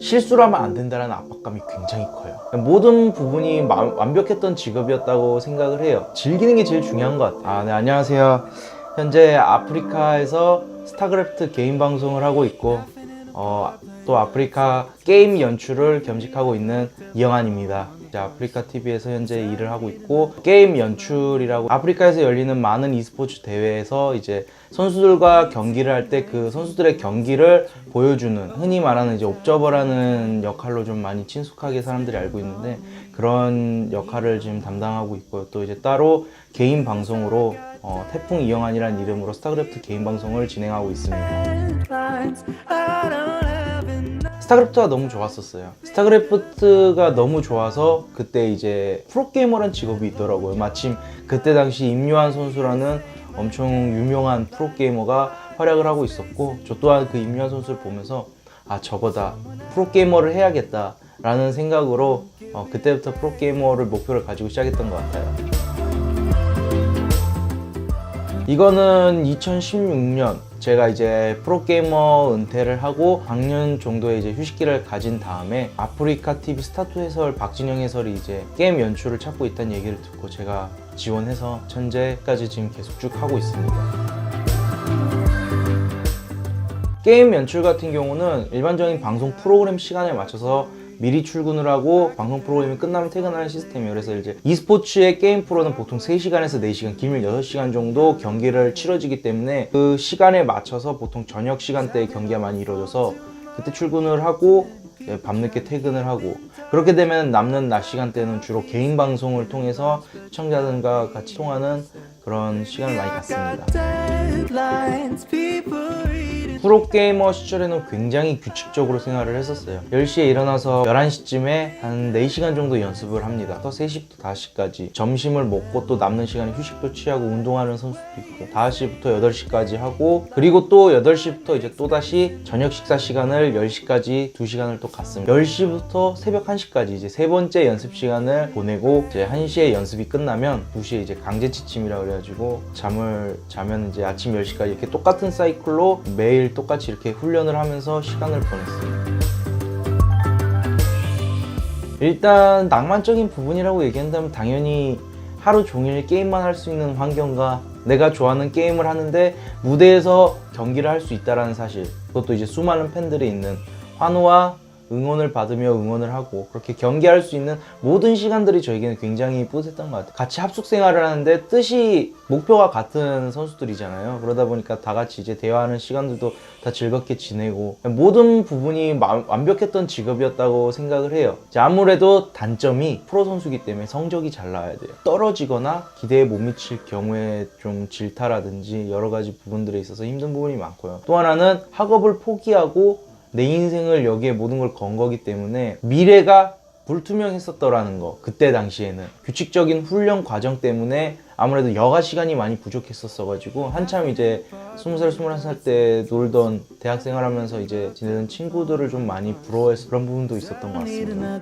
실수를 하면 안 된다는 압박감이 굉장히 커요. 모든 부분이 완벽했던 직업이었다고 생각을 해요. 즐기는 게 제일 중요한 것 같아요. 네, 안녕하세요. 현재 아프리카에서 스타크래프트 개인 방송을 하고 있고 또 아프리카 게임 연출을 겸직하고 있는 이영환입니다. 아프리카 TV에서 현재 일을 하고 있고, 게임 연출이라고 아프리카에서 열리는 많은 e스포츠 대회에서 이제 선수들과 경기를 할 때 그 선수들의 경기를 보여주는, 흔히 말하는 이제 옵저버라는 역할로 좀 많이 친숙하게 사람들이 알고 있는데, 그런 역할을 지금 담당하고 있고요. 또 이제 따로 개인 방송으로 태풍 이영환이라는 이름으로 스타크래프트 개인 방송을 진행하고 있습니다. 스타크래프트가 너무 좋았었어요. 스타크래프트가 너무 좋아서 그때 이제 프로게이머란 직업이 있더라고요. 마침 그때 당시 임요한 선수라는 엄청 유명한 프로게이머가 활약을 하고 있었고, 저 또한 그 임요한 선수를 보면서 저거다, 프로게이머를 해야겠다 라는 생각으로 그때부터 프로게이머를 목표를 가지고 시작했던 것 같아요. 이거는 2016년 제가 이제 프로게이머 은퇴를 하고 작년 정도에 이제 휴식기를 가진 다음에 아프리카 TV 스타투 해설 박진영 해설이 이제 게임 연출을 찾고 있다는 얘기를 듣고 제가 지원해서 현재까지 지금 계속 쭉 하고 있습니다. 게임 연출 같은 경우는 일반적인 방송 프로그램 시간에 맞춰서 미리 출근을 하고 방송 프로그램이 끝나면 퇴근하는 시스템이에요. 그래서 이제 e스포츠의 게임 프로는 보통 3시간에서 4시간, 길면 6시간 정도 경기를 치러지기 때문에 그 시간에 맞춰서 보통 저녁 시간대에 경기가 많이 이루어져서 그때 출근을 하고 밤늦게 퇴근을 하고, 그렇게 되면 남는 낮 시간대는 주로 개인 방송을 통해서 시청자들과 같이 통하는 그런 시간을 많이 갖습니다. 프로게이머 시절에는 굉장히 규칙적으로 생활을 했었어요. 10시에 일어나서 11시쯤에 한 4시간 정도 연습을 합니다. 또 3시부터 5시까지 점심을 먹고 또 남는 시간에 휴식도 취하고 운동하는 선수도 있고, 5시부터 8시까지 하고, 그리고 또 8시부터 이제 또다시 저녁 식사 시간을 10시까지 2시간을 또 갔습니다. 10시부터 새벽 1시까지 이제 세 번째 연습 시간을 보내고, 이제 1시에 연습이 끝나면 2시에 이제 강제 지침이라 그래가지고 잠을 자면 이제 아침 10시까지 이렇게 똑같은 사이클로 매일 똑같이 이렇게 훈련을 하면서 시간을 보냈어요. 일단 낭만적인 부분이라고 얘기한다면 당연히 하루 종일 게임만 할 수 있는 환경과 내가 좋아하는 게임을 하는데 무대에서 경기를 할 수 있다는 사실, 그것도 이제 수많은 팬들이 있는 환호와 응원을 받으며 응원을 하고 그렇게 경기할 수 있는 모든 시간들이 저에게는 굉장히 뿌듯했던 것 같아요. 같이 합숙 생활을 하는데 뜻이, 목표가 같은 선수들이잖아요. 그러다 보니까 다 같이 이제 대화하는 시간들도 다 즐겁게 지내고, 모든 부분이 완벽했던 직업이었다고 생각을 해요. 아무래도 단점이 프로 선수이기 때문에 성적이 잘 나와야 돼요. 떨어지거나 기대에 못 미칠 경우에 좀 질타라든지 여러 가지 부분들에 있어서 힘든 부분이 많고요. 또 하나는 학업을 포기하고 내 인생을 여기에 모든 걸 건 거기 때문에 미래가 불투명했었더라는 거. 그때 당시에는 규칙적인 훈련 과정 때문에 아무래도 여가 시간이 많이 부족했었어 가지고 한참 이제 20살, 21살 때 놀던 대학생활 하면서 이제 지내던 친구들을 좀 많이 부러워해서 그런 부분도 있었던 것 같습니다.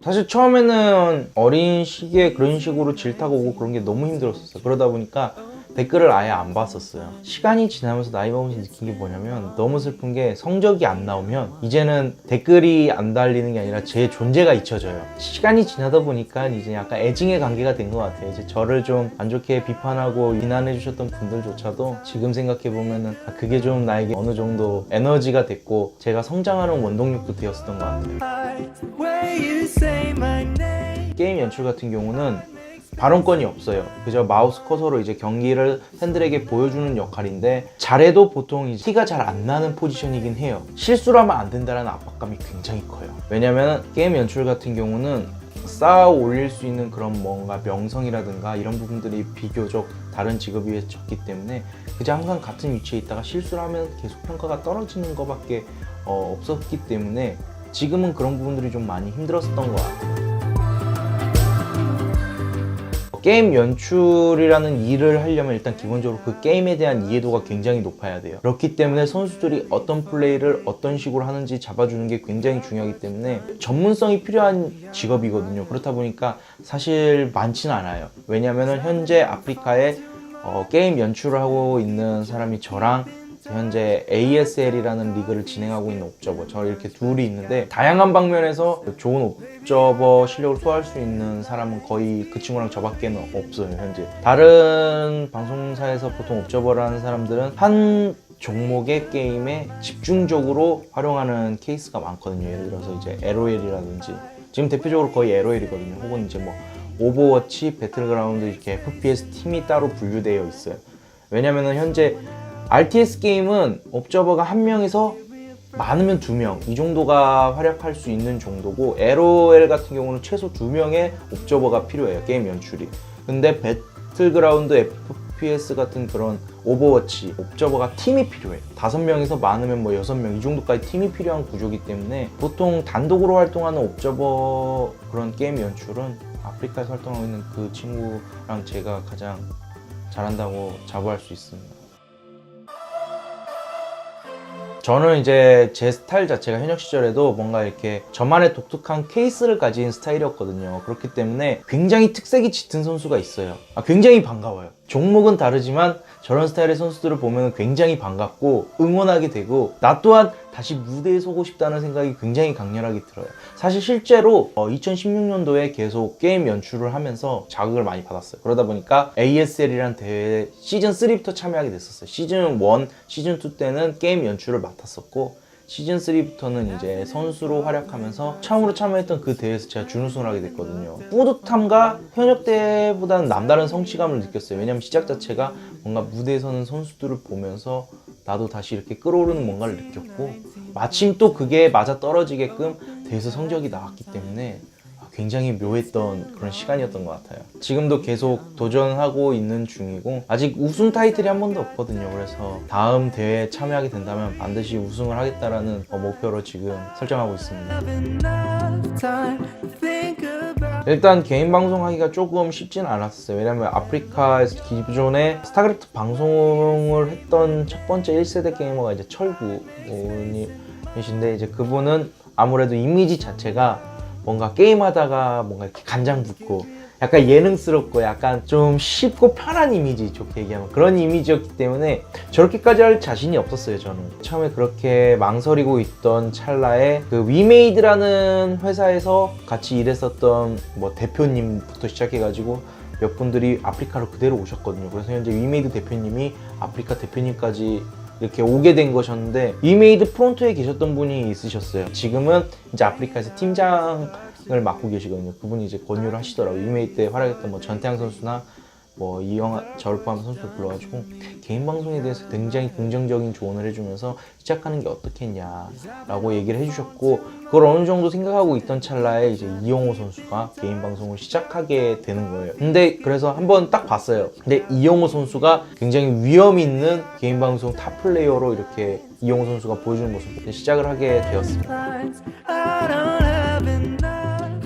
사실 처음에는 어린 시기에 그런 식으로 질타가 오고 그런 게 너무 힘들었었어요. 그러다 보니까 댓글을 아예 안 봤었어요. 시간이 지나면서 나이 먹으면서 느낀 게 뭐냐면, 너무 슬픈 게 성적이 안 나오면 이제는 댓글이 안 달리는 게 아니라 제 존재가 잊혀져요. 시간이 지나다 보니까 이제 약간 애증의 관계가 된 것 같아요. 이제 저를 좀 안 좋게 비판하고 비난해 주셨던 분들조차도 지금 생각해 보면은 그게 좀 나에게 어느 정도 에너지가 됐고 제가 성장하는 원동력도 되었었던 것 같아요. 게임 연출 같은 경우는 발언권이 없어요. 그저 마우스 커서로 이제 경기를 팬들에게 보여주는 역할인데, 잘해도 보통 이제 티가 잘 안 나는 포지션이긴 해요. 실수를 하면 안 된다는 압박감이 굉장히 커요. 왜냐면 게임 연출 같은 경우는 쌓아 올릴 수 있는 그런 뭔가 명성이라든가 이런 부분들이 비교적 다른 직업에 비해 적기 때문에 그저 항상 같은 위치에 있다가 실수를 하면 계속 평가가 떨어지는 것밖에 없었기 때문에 지금은 그런 부분들이 좀 많이 힘들었었던 것 같아요. 게임 연출이라는 일을 하려면 일단 기본적으로 그 게임에 대한 이해도가 굉장히 높아야 돼요. 그렇기 때문에 선수들이 어떤 플레이를 어떤 식으로 하는지 잡아주는 게 굉장히 중요하기 때문에 전문성이 필요한 직업이거든요. 그렇다 보니까 사실 많지는 않아요. 왜냐하면 현재 아프리카에 게임 연출을 하고 있는 사람이 저랑 현재 ASL이라는 리그를 진행하고 있는 옵저버, 저 이렇게 둘이 있는데 다양한 방면에서 좋은 옵저버 실력을 소화할 수 있는 사람은 거의 그 친구랑 저밖에는 없어요. 현재 다른 방송사에서 보통 옵저버를 하는 사람들은 한 종목의 게임에 집중적으로 활용하는 케이스가 많거든요. 예를 들어서 이제 LOL이라든지 지금 대표적으로 거의 LOL이거든요. 혹은 이제 뭐 오버워치, 배틀그라운드 이렇게 FPS 팀이 따로 분류되어 있어요. 왜냐면은 현재 RTS 게임은 옵저버가 한 명에서 많으면 2명 이 정도가 활약할 수 있는 정도고, LOL 같은 경우는 최소 2명의 옵저버가 필요해요, 게임 연출이. 근데 배틀그라운드, FPS 같은 그런 오버워치 옵저버가 팀이 필요해. 5명에서 많으면 뭐 6명 이 정도까지 팀이 필요한 구조이기 때문에 보통 단독으로 활동하는 옵저버 그런 게임 연출은 아프리카에서 활동하고 있는 그 친구랑 제가 가장 잘한다고 자부할 수 있습니다. 저는 이제 제 스타일 자체가 현역 시절에도 뭔가 이렇게 저만의 독특한 케이스를 가진 스타일이었거든요. 그렇기 때문에 굉장히 특색이 짙은 선수가 있어요. 굉장히 반가워요. 종목은 다르지만 저런 스타일의 선수들을 보면 굉장히 반갑고 응원하게 되고, 나 또한 다시 무대에 서고 싶다는 생각이 굉장히 강렬하게 들어요. 사실 실제로 2016년도에 계속 게임 연출을 하면서 자극을 많이 받았어요. 그러다 보니까 ASL이라는 대회에 시즌 3부터 참여하게 됐었어요. 시즌 1, 시즌 2 때는 게임 연출을 맡았었고, 시즌 3부터는 이제 선수로 활약하면서 처음으로 참여했던 그 대회에서 제가 준우승을 하게 됐거든요. 뿌듯함과 현역 때보다는 남다른 성취감을 느꼈어요. 왜냐면 시작 자체가 뭔가 무대에 서는 선수들을 보면서 나도 다시 이렇게 끌어오르는 뭔가를 느꼈고, 마침 또 그게 맞아 떨어지게끔 대회에서 성적이 나왔기 때문에 굉장히 묘했던 그런 시간이었던 것 같아요. 지금도 계속 도전하고 있는 중이고, 아직 우승 타이틀이 한 번도 없거든요. 그래서 다음 대회에 참여하게 된다면 반드시 우승을 하겠다라는 목표로 지금 설정하고 있습니다. 일단 개인 방송하기가 조금 쉽진 않았어요. 왜냐면 아프리카에서 기존에 스타크래프트 방송을 했던 첫 번째 1세대 게이머가 이제 철구님이신데, 이제 그분은 아무래도 이미지 자체가 뭔가 게임하다가 뭔가 이렇게 간장 붙고 약간 예능스럽고 약간 좀 쉽고 편한 이미지, 좋게 얘기하면 그런 이미지였기 때문에 저렇게까지 할 자신이 없었어요. 저는 처음에 그렇게 망설이고 있던 찰나에 그 위메이드라는 회사에서 같이 일했었던 뭐 대표님부터 시작해가지고 몇 분들이 아프리카로 그대로 오셨거든요. 그래서 현재 위메이드 대표님이 아프리카 대표님까지 이렇게 오게 된 것이었는데, 위메이드 프론트에 계셨던 분이 있으셨어요. 지금은 이제 아프리카에서 팀장을 맡고 계시거든요. 그분이 이제 권유를 하시더라고요. 위메이드 때 활약했던 뭐 전태양 선수나 뭐 이영하, 저를 포함한 선수를 불러가지고 개인 방송에 대해서 굉장히 긍정적인 조언을 해주면서 시작하는 게 어떻겠냐라고 얘기를 해주셨고, 그걸 어느 정도 생각하고 있던 찰나에 이제 이영호 선수가 개인 방송을 시작하게 되는 거예요. 근데 그래서 한번 딱 봤어요. 근데 이영호 선수가 굉장히 위험 있는 개인 방송 탑 플레이어로 이렇게 이영호 선수가 보여주는 모습을 시작을 하게 되었습니다.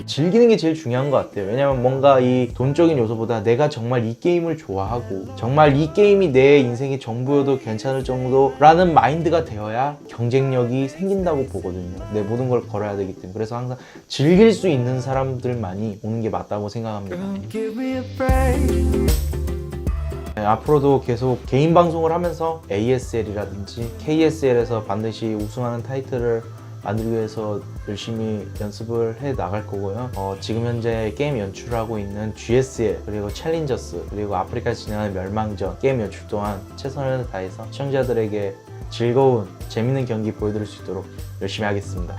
즐기는 게 제일 중요한 것 같아요. 왜냐면 뭔가 이 돈적인 요소보다 내가 정말 이 게임을 좋아하고 정말 이 게임이 내 인생의 전부여도 괜찮을 정도라는 마인드가 되어야 경쟁력이 생긴다고 보거든요. 내 모든 걸 걸어야 되기 때문에. 그래서 항상 즐길 수 있는 사람들만이 오는 게 맞다고 생각합니다. 네, 앞으로도 계속 개인 방송을 하면서 ASL이라든지 KSL에서 반드시 우승하는 타이틀을 만들기 위해서 열심히 연습을 해 나갈 거고요. 지금 현재 게임 연출을 하고 있는 GSL, 그리고 챌린저스, 그리고 아프리카에서 진행하는 멸망전 게임 연출 또한 최선을 다해서 시청자들에게 즐거운 재밌는 경기 보여드릴 수 있도록 열심히 하겠습니다.